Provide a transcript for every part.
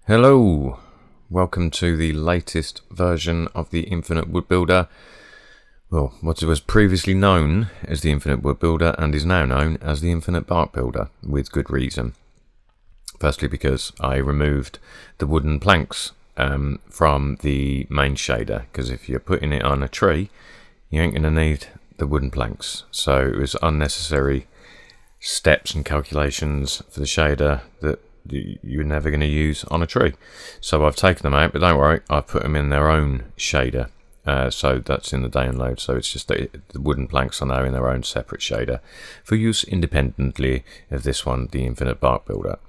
Hello, welcome to the latest version of the Infinite Wood Builder. Well, what was previously known as the Infinite Wood Builder and is now known as the Infinite Bark Builder, with good reason. Firstly, because I removed the wooden planks from the main shader, because if you're putting it on a tree, you ain't going to need the wooden planks. So it was unnecessary steps and calculations for the shader that you're never going to use on a tree. So I've taken them out, but don't worry, I've put them in their own shader. So that's in the download. So it's just the wooden planks are now in their own separate shader for use independently of this one, the Infinite Bark Builder.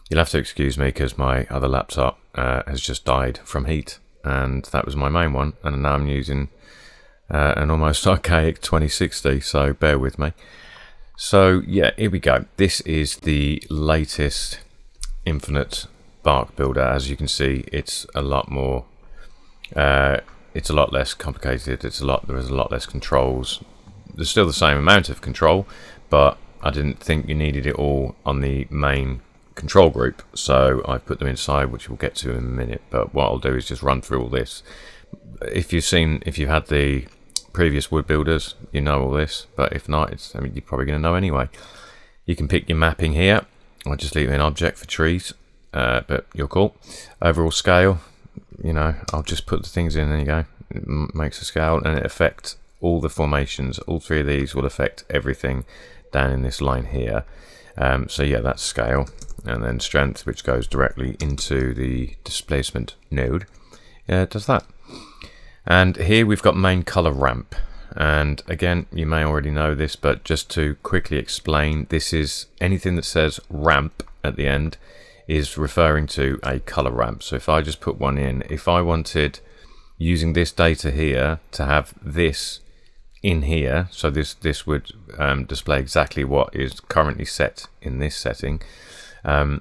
You'll have to excuse me because my other laptop has just died from heat, and that was my main one, and now I'm using an almost archaic 2060, so bear with me. So yeah, here we go. This is the latest Infinite Bark Builder. As you can see, it's a lot more it's a lot less complicated. There is a lot less controls. There's still the same amount of control, but I didn't think you needed it all on the main control group, so I put them inside, which we'll get to in a minute. But what I'll do is just run through all this. If you've had the previous wood builders, you know all this, but if not, you're probably going to know anyway. You can pick your mapping here. I'll just leave an object for trees, but you're cool. Overall scale, I'll just put the things in, there you go. It makes a scale, and it affects all the formations. All three of these will affect everything down in this line here. So yeah, that's scale. And then strength, which goes directly into the displacement node, does that. And here we've got main color ramp. And again, you may already know this, but just to quickly explain, this is anything that says ramp at the end is referring to a color ramp. So if I just put one in, if I wanted using this data here to have this in here, so this would display exactly what is currently set in this setting, I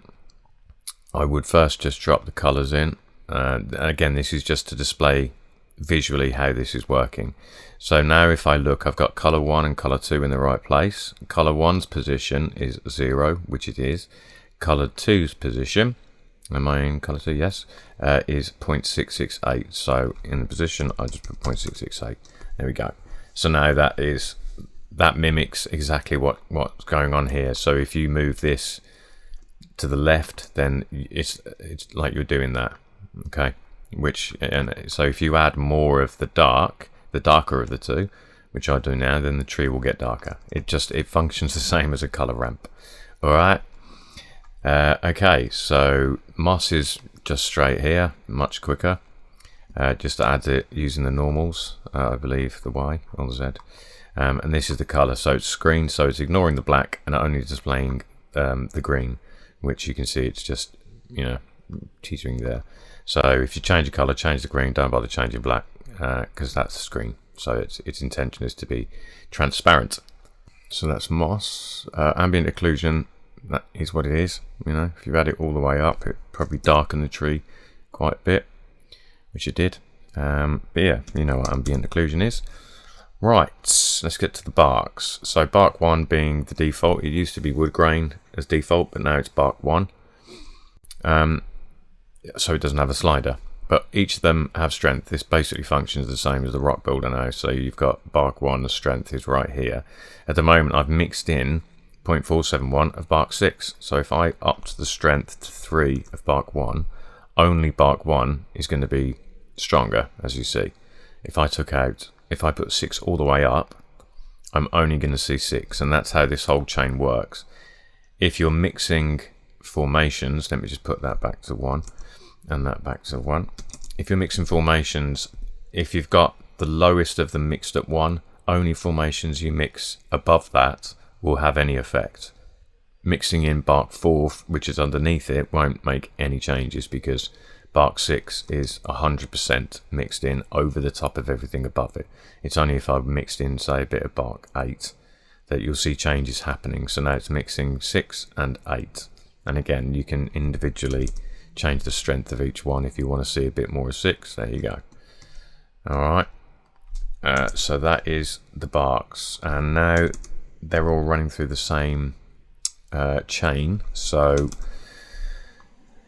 would first just drop the colors in. Again, this is just to display visually how this is working. So now if I look, I've got color 1 and color 2 in the right place. Color 1's position is 0, which it is. Color 2's position, am I in color 2? Yes, is 0.668. So in the position, I just put 0.668. There we go. So now that mimics exactly what's going on here. So if you move this to the left, then it's like you're doing that. Okay. So if you add more of the darker of the two, which I do now, then the tree will get darker. It functions the same as a color ramp. All right. Okay, so moss is just straight here, much quicker. Just adds it using the normals, I believe, the Y or the Z. And this is the color, so it's screen, so it's ignoring the black and only displaying the green, which you can see it's just teetering there. So if you change the color, change the green, don't bother changing black, because that's the screen. So its intention is to be transparent. So that's moss. Ambient occlusion, that is what it is. If you add it all the way up, it probably darkened the tree quite a bit, which it did. But yeah, you know what ambient occlusion is. Right, let's get to the barks. So bark 1 being the default. It used to be wood grain as default, but now it's bark 1. So it doesn't have a slider, but each of them have strength. This basically functions the same as the rock builder now. So you've got bark 1, the strength is right here. At the moment, I've mixed in 0.471 of bark 6. So if I opt the strength to 3 of bark 1, only bark 1 is going to be stronger, as you see. If I put 6 all the way up, I'm only going to see 6, and that's how this whole chain works. If you're mixing formations, let me just put that back to 1 and that back to 1. If you're mixing formations, if you've got the lowest of them mixed at 1, only formations you mix above that will have any effect. Mixing in bark 4, which is underneath it, won't make any changes because bark 6 is 100% mixed in over the top of everything above it. It's only if I've mixed in, say, a bit of bark 8 that you'll see changes happening. So now it's mixing 6 and 8. And again, you can individually change the strength of each one if you want to see a bit more of 6. There you go. All right. So that is the barks, and now they're all running through the same chain. So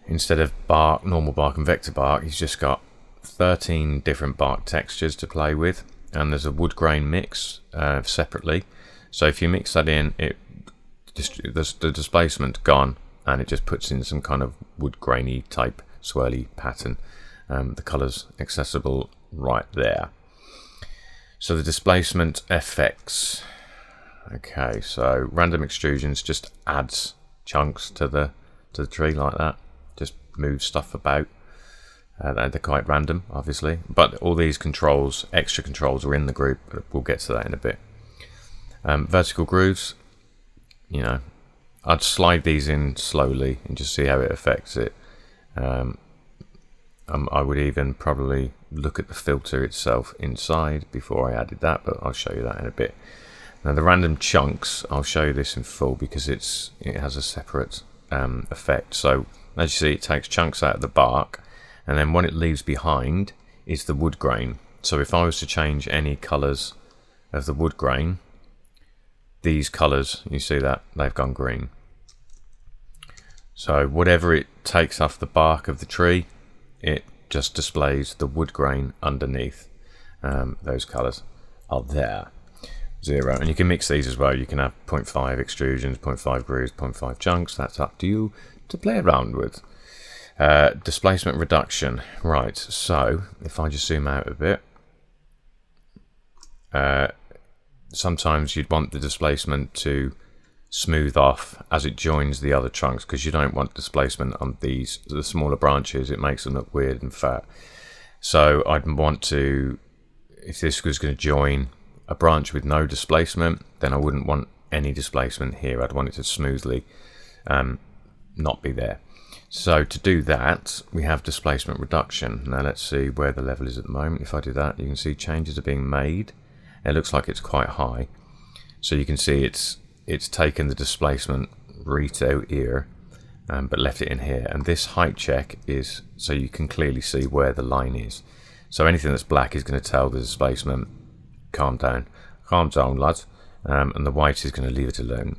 instead of bark, normal bark and vector bark, he's just got 13 different bark textures to play with, and there's a wood grain mix separately. So if you mix that in, the displacement gone, and it just puts in some kind of wood grainy type swirly pattern. The colours accessible right there. So the displacement effects. Okay, so random extrusions just adds chunks to the tree like that. Just moves stuff about. They're quite random, obviously, but all these controls, extra controls, are in the group. We'll get to that in a bit. Vertical grooves, you know, I'd slide these in slowly and just see how it affects it. I would even probably look at the filter itself inside before I added that, but I'll show you that in a bit. Now the random chunks, I'll show you this in full because it has a separate effect. So as you see, it takes chunks out of the bark, and then what it leaves behind is the wood grain. So if I was to change any colours of the wood grain, these colours, you see that they've gone green. So whatever it takes off the bark of the tree, it just displays the wood grain underneath. Those colours are there. 0. And you can mix these as well. You can have 0.5 extrusions, 0.5 grooves, 0.5 chunks. That's up to you to play around with. Displacement reduction. Right, so if I just zoom out a bit, sometimes you'd want the displacement to smooth off as it joins the other trunks, because you don't want displacement on the smaller branches. It makes them look weird and fat. So I'd want to, if this was going to join a branch with no displacement, then I wouldn't want any displacement here. I'd want it to smoothly not be there. So to do that, we have displacement reduction. Now let's see where the level is at the moment. If I do that, you can see changes are being made. It looks like it's quite high. So you can see it's taken the displacement right out here, but left it in here. And this height check is so you can clearly see where the line is. So anything that's black is going to tell the displacement, calm down, lads. And the white is going to leave it alone.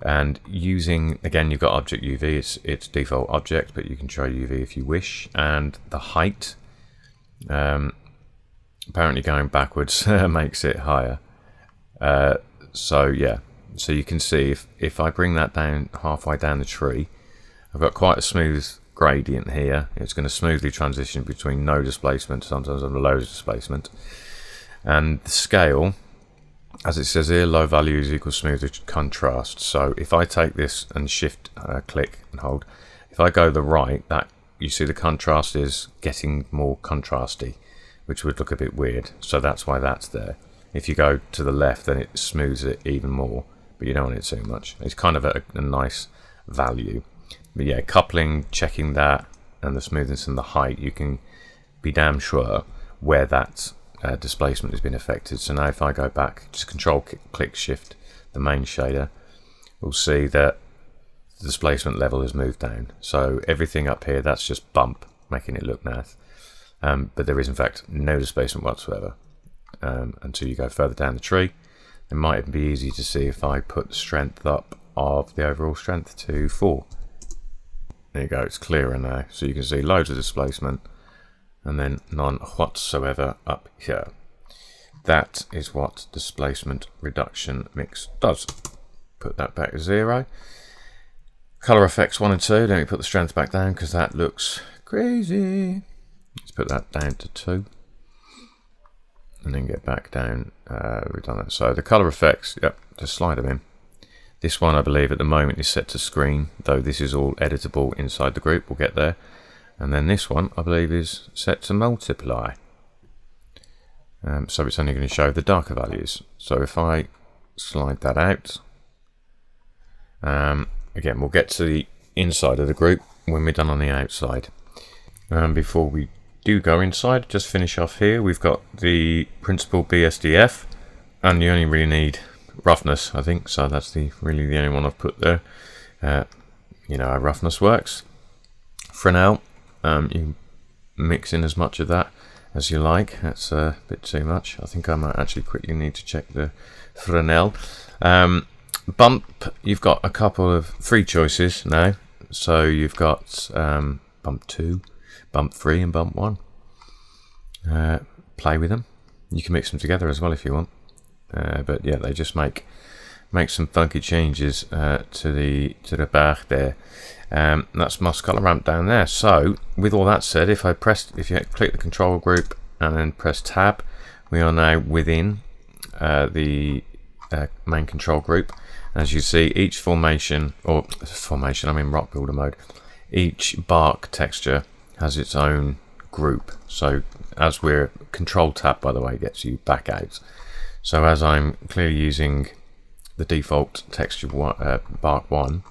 And using, again, you've got object UV, it's default object, but you can try UV if you wish. And the height, apparently going backwards makes it higher. So yeah, so you can see if I bring that down halfway down the tree, I've got quite a smooth gradient here. It's going to smoothly transition between no displacement, sometimes on low displacement. And the scale, as it says here, low values equal smooth contrast. So if I take this and shift click and hold, if I go the right, that you see the contrast is getting more contrasty, which would look a bit weird. So that's why that's there. If you go to the left, then it smooths it even more, but you don't want it too much. It's kind of a nice value. But yeah, coupling, checking that, and the smoothness and the height, you can be damn sure where that displacement has been affected. So now if I go back, just control click shift the main shader, we'll see that the displacement level has moved down. So everything up here, that's just bump, making it look naff. But there is in fact no displacement whatsoever until you go further down the tree. It might even be easy to see if I put the strength up of the overall strength to 4. There you go, it's clearer now. So you can see loads of displacement and then none whatsoever up here. That is what displacement reduction mix does. Put that back to 0. Color effects 1 and 2. Let me put the strength back down because that looks crazy. Let's put that down to 2. And then get back down. We've done that. So the color effects, yep, just slide them in. This one I believe at the moment is set to screen, though this is all editable inside the group. We'll get there. And then this one I believe is set to multiply. So it's only going to show the darker values. So if I slide that out, again we'll get to the inside of the group when we're done on the outside. Before we do go inside, just finish off here. We've got the principal BSDF, and you only really need roughness, I think. So that's really the only one I've put there. You know how roughness works. Fresnel, you mix in as much of that as you like. That's a bit too much. I think I might actually quickly need to check the Fresnel. Bump, you've got a couple of 3 choices now. So you've got bump 2, bump 3 and bump 1. Play with them. You can mix them together as well if you want. But yeah, they just make some funky changes to the bar there. That's my color ramp down there. So with all that said, if you click the control group and then press tab, we are now within the main control group. As you see, each formation, I'm in rock builder mode, each bark texture has its own group. So as we're control tab, by the way, gets you back out. So as I'm clearly using the default texture bark 1,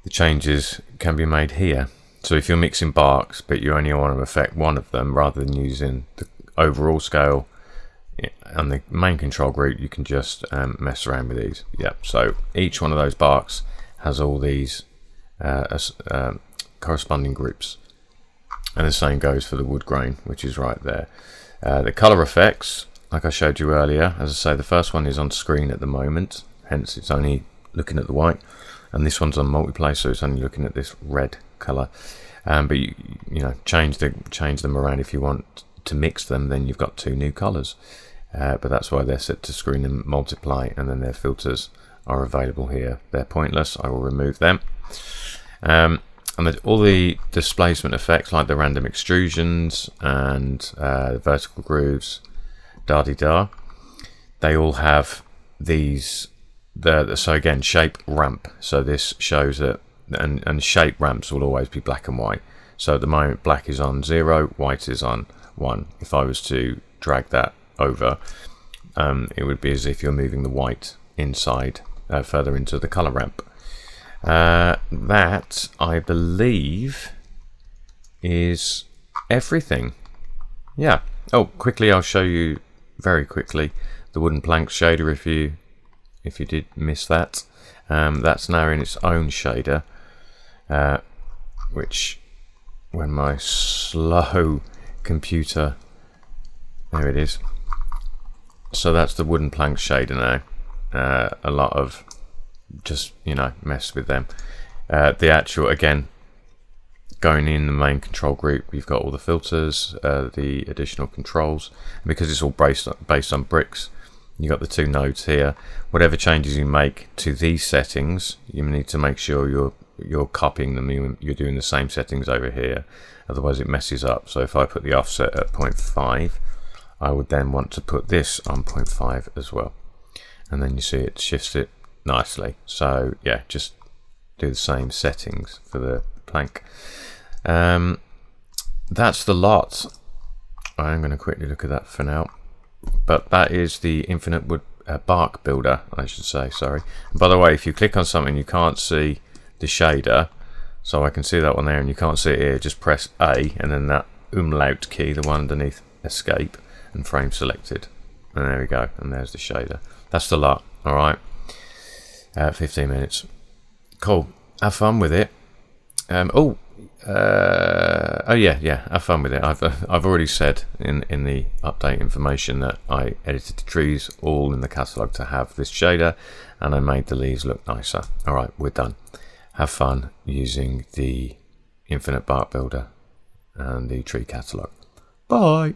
the changes can be made here. So if you're mixing barks but you only want to affect one of them rather than using the overall scale and the main control group, you can just mess around with these. So each one of those barks has all these corresponding groups, and the same goes for the wood grain, which is right there. The color effects, like I showed you earlier, as I say, the first one is on screen at the moment, hence it's only looking at the white, and this one's on multiplay, so it's only looking at this red color. But you change them around if you want to mix them. Then you've got 2 new colors, but that's why they're set to screen and multiply, and then their filters are available here. They're pointless, I will remove them. And all the displacement effects, like the random extrusions and the vertical grooves, they all have these. So again, shape ramp. So this shows that, and shape ramps will always be black and white. So at the moment, black is on 0, white is on 1. If I was to drag that over, it would be as if you're moving the white inside, further into the color ramp. That, I believe, is everything. Yeah. Oh, quickly, I'll show you very quickly the wooden plank shader if you did miss that. That's now in its own shader, which, when my slow computer, there it is. So that's the wooden plank shader now. A lot of just mess with them. The actual, again, going in the main control group, you've got all the filters, the additional controls, and because it's all based on bricks, you got the 2 nodes here. Whatever changes you make to these settings, you need to make sure you're copying them. You're doing the same settings over here, otherwise it messes up. So if I put the offset at 0.5, I would then want to put this on 0.5 as well, and then you see it shifts it nicely. So yeah, just do the same settings for the plank. That's the lot. I'm going to quickly look at that for now. But that is the Infinite Wood Bark Builder, I should say, sorry. And by the way, if you click on something, you can't see the shader. So I can see that one there, and you can't see it here. Just press A, and then that umlaut key, the one underneath escape, and frame selected. And there we go, and there's the shader. That's the lot, alright. 15 minutes. Cool. Have fun with it. Yeah, have fun with it. I've already said in the update information that I edited the trees all in the catalogue to have this shader, and I made the leaves look nicer. Alright, we're done. Have fun using the Infinite Bark Builder and the tree catalogue. Bye!